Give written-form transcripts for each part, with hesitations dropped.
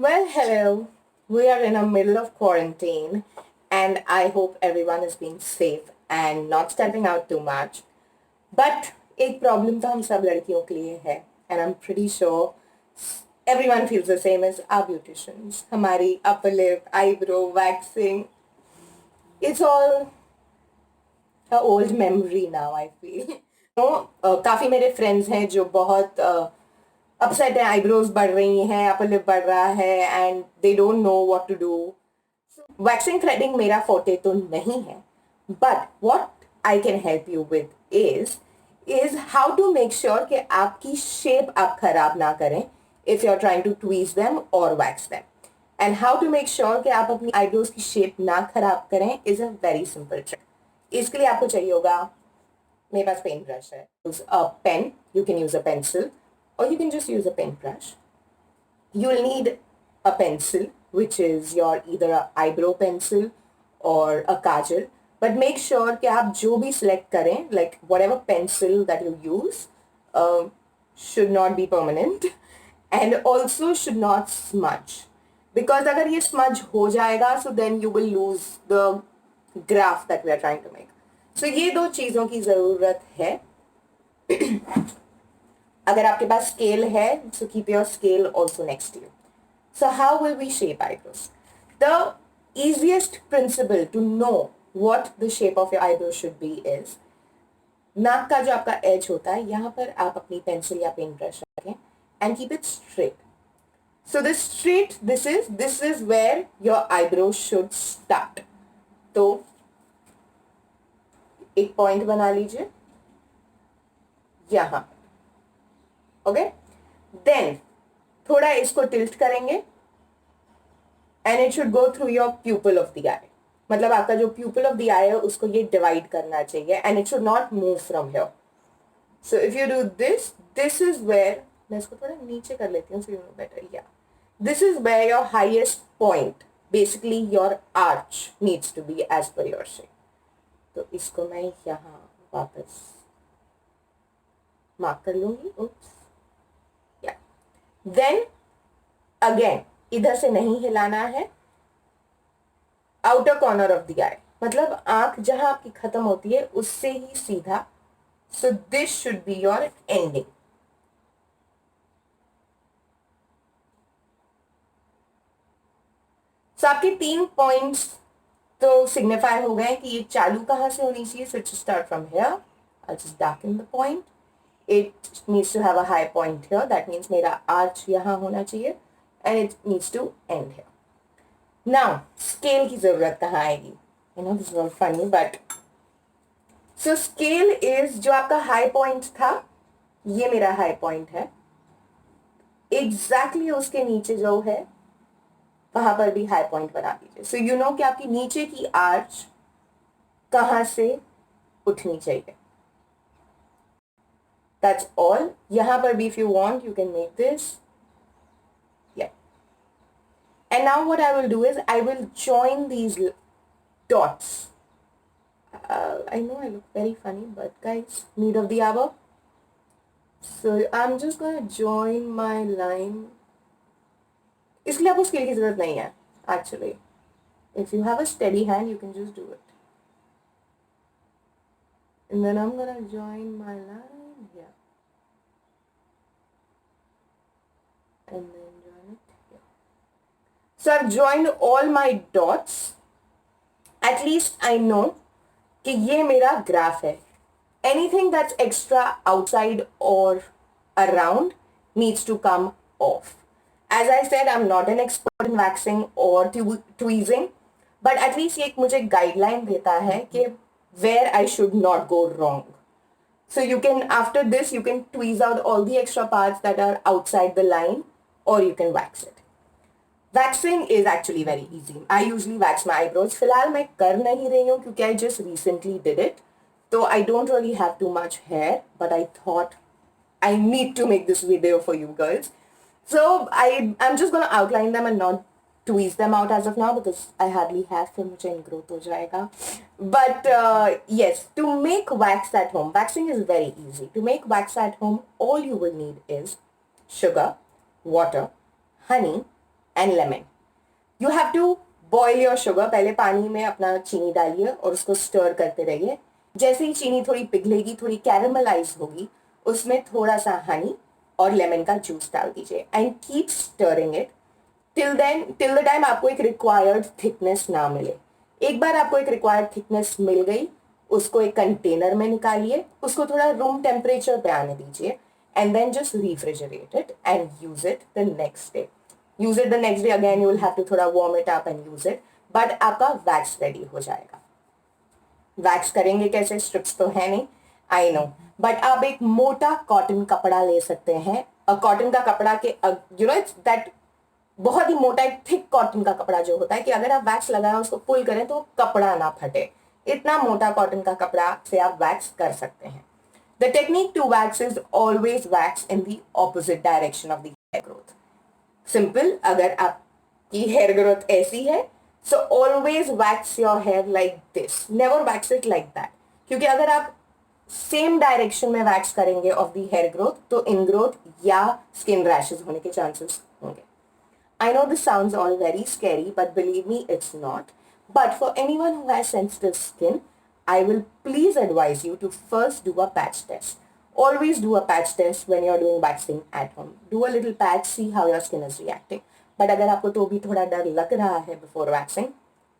Well, hello. We are in the middle of quarantine, and I hope everyone is being safe and not stepping out too much. But एक problem तो हम सब लड़कियों के लिए है, and I'm pretty sure everyone feels the same as our beauticians. हमारी upper lip, eyebrow, waxing, it's all a old memory now, I feel. काफ़ी मेरे फ्रेंड्स हैं जो बहुत अपसेट है, आईब्रोज बढ़ रही हैं, अपर लिप बढ़ रहा है and they don't know what to do. Waxing threading मेरा फोर्टे तो नहीं है, but what I can help you with is how to make sure कि आपकी शेप आप खराब ना करें if you are trying to tweeze them और wax them. And how to make sure कि आप अपनी आईब्रोज की शेप ना खराब करें is a very simple trick. इसके लिए आपको चाहिए होगा, मेरे पास पेंट ब्रश है, use a pen, you can use a pencil or you can just use a paintbrush. You'll need a pencil, which is your either a eyebrow pencil or a kajal. But make sure कि आप जो भी select करें, like whatever pencil that you use, should not be permanent and also should not smudge. Because अगर ये smudge हो जाएगा, so then you will lose the graph that we are trying to make. So ये दो चीज़ों की ज़रूरत है. अगर आपके पास स्केल है, so keep your scale also next to you. So how will we shape eyebrows? The easiest principle to know what the shape of your eyebrows should be is, नाक का जो आपका एज होता है, यहाँ पर आप अपनी पेंसिल या पेंट ब्रश रखें and keep it straight. So this straight, this is where your eyebrows should start. तो एक पॉइंट बना लीजिए यहाँ. ओके, देन थोड़ा इसको टिल्ट करेंगे and it should go through your pupil of the eye. मतलब आपका जो प्यूपल ऑफ द आई है उसको ये डिवाइड करना चाहिए and it should not move from here. So if you do this is where, मैं इसको थोड़ा नीचे कर लेती हूँ सो यू नो बेटर. या this is where your highest point, basically your arch needs to be as per your shape. तो इसको मैं यहाँ वापस मार्क कर लूंगी. उप्स. देन अगेन इधर से नहीं हिलाना है, outer corner of the eye, मतलब आंख जहां आपकी खत्म होती है उससे ही सीधा. So this should be your ending. So आपके 3 पॉइंट्स तो सिग्निफाई हो गए कि ये चालू कहां से होनी चाहिए. So to start from here, I just darken the point. It needs to have a high point here. That means मेरा arch यहाँ होना चाहिए and it needs to end here. Now scale की ज़रूरत कहाँ आएगी? You know this is all funny but so scale is जो आपका high point था, ये मेरा high point है. Exactly उसके नीचे जो है वहाँ पर भी high point बना दीजिए. So you know कि आपकी नीचे की arch कहाँ से उठनी चाहिए. That's all. यहाँ पर भी if you want you can make this. Yeah. And now what I will do is I will join these dots. I know I look very funny but guys, need of the hour. So I'm just going to join my line. इसलिए आपको scale की ज़रूरत नहीं है actually. If you have a steady hand you can just do it. And then I'm going to join my line here. And then join it here. So I've joined all my dots. At least I know कि ये मेरा graph है. Anything that's extra outside or around needs to come off. As I said, I'm not an expert in waxing or tweezing, but at least ये मुझे guideline देता है कि where I should not go wrong. So you can, after this, you can tweeze out all the extra parts that are outside the line or you can wax it. Waxing is actually very easy. I usually wax my eyebrows. फिलहाल मैं कर नहीं रही हूँ क्योंकि I just recently did it. So I don't really have too much hair, but I thought I need to make this video for you girls. So I'm just going to outline them and not tweeze them out as of now because I hardly have, फिर मुझे ingrowth हो जाएगा. But yes, to make wax at home, waxing is very easy. To make wax at home, all you will need is sugar, water, honey, and lemon. You have to boil your sugar. पहले पानी में अपना चीनी डालिए और उसको stir करते रहिए. जैसे ही चीनी थोड़ी पिघलेगी, थोड़ी कैरेमलाइज होगी, उसमें थोड़ा सा हनी और लेमन का जूस डाल दीजिए and keep stirring it till the time आपको एक रिक्वायर्ड थिकनेस ना मिले. एक बार आपको एक रिक्वायर्ड थिकनेस मिल गई, उसको एक कंटेनर में निकालिए, उसको थोड़ा रूम टेम्परेचर पे आने दीजिए and then just refrigerate it and use it the next day. Use it the next day again, you will have to थोड़ा warm it up and use it, but आपका wax ready हो जाएगा. wax करेंगे कैसे? strips तो है नहीं, I know, but आप एक मोटा कॉटन कपड़ा ले सकते हैं. कॉटन का कपड़ा के you know it's that बहुत ही मोटा एक थिक कॉटन का कपड़ा जो होता है कि अगर आप वैक्स लगाएं उसको पुल करें तो कपड़ा ना फटे, इतना मोटा कॉटन का कपड़ा से आप वैक्स कर सकते हैं. The technique to wax is always wax in the opposite direction of the hair growth. Simple, अगर आपकी hair growth ऐसी है, so always wax your hair like this. Never wax it like that. क्योंकि अगर आप same direction में wax करेंगे of the hair growth, तो ingrowth या skin rashes होने के chances होंगे. I know this sounds all very scary, but believe me, it's not. But for anyone who has sensitive skin, I will please advise you to first do a patch test. Always do a patch test when you're doing waxing at home. Do a little patch, see how your skin is reacting. But अगर आपको तो भी थोड़ा डर लग रहा है before waxing,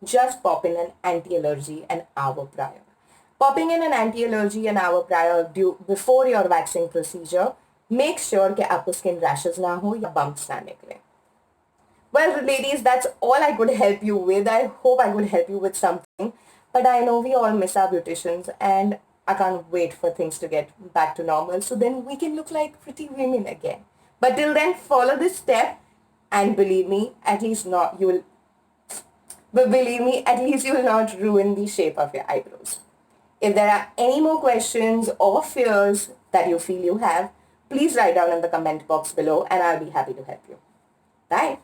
just pop in an anti-allergy an hour prior. Popping in an anti-allergy an hour prior before your waxing procedure, make sure कि आपको skin rashes ना हो या bumps ना निकले. Well, ladies, that's all I could help you with. I hope I could help you with something. But I know we all miss our beauticians and I can't wait for things to get back to normal so then we can look like pretty women again. But till then, follow this step and believe me, at least you will not ruin the shape of your eyebrows. If there are any more questions or fears that you feel you have, please write down in the comment box below and I'll be happy to help you. Bye.